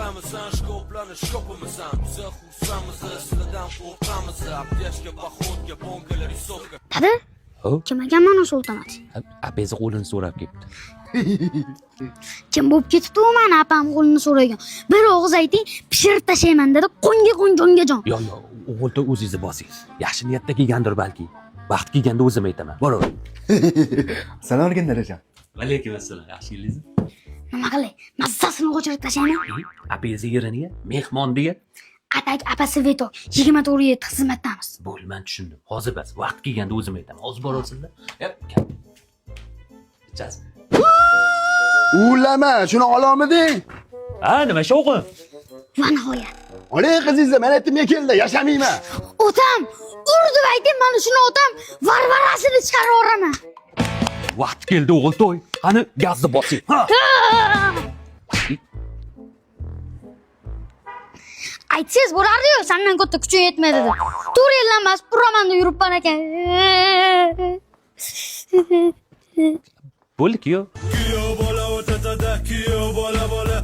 Bilamisan, shkoplanish shkopimisan. Biza xursamiz, sizlardan qo'rqamiz. Aptechka, poxodga, bonkalar, isovka. Dada, Ho? kim ekan mana shu avtomat? Apasi qo'lini so'rab kelibdi. Kim bo'lib ketibdi u mani apam qo'lini so'ragan. Bir og'iz ayting, pishirib tashlayman dedi. Jongajon. Yo, o'g'ilni o'zingizni bosingiz. Yaxshi niyatda kelgandir balki. Vaqt kelganda o'zim aytaman. Boraver. Salom alaykum dadajon. Alaykum assalom. Yaxshingizmi? Nima qilay? Mazzasini o'chirib tashlayman. Apasi yeriniga mehmon degan. Atak apasi veto 24/7 xizmatdamiz. Bo'lman tushundim. Hozir bas. Vaqt kelganda o'zim aytaman. Hozir boraversinlar. Ichasiz. Ulama, shuni olomiding? Ha, nima shovqin? Va nihoyat. Olay qizingizni, men aytdim keldi, yashamayman. Otam, urdi ayting mana shuni otam varvarasini chiqarib yuboraman. Vaqt keldi o'g'il to'y. Qani gazni bosing. Ha. Aytsangiz bo'lardi-yu, sendan katta kuchim yetmaydi deb. To'rt yildan emas, puramanda yuribman ekan. Bo'ldi-ku. Kuyov bola o'tatada, kuyov bola bola.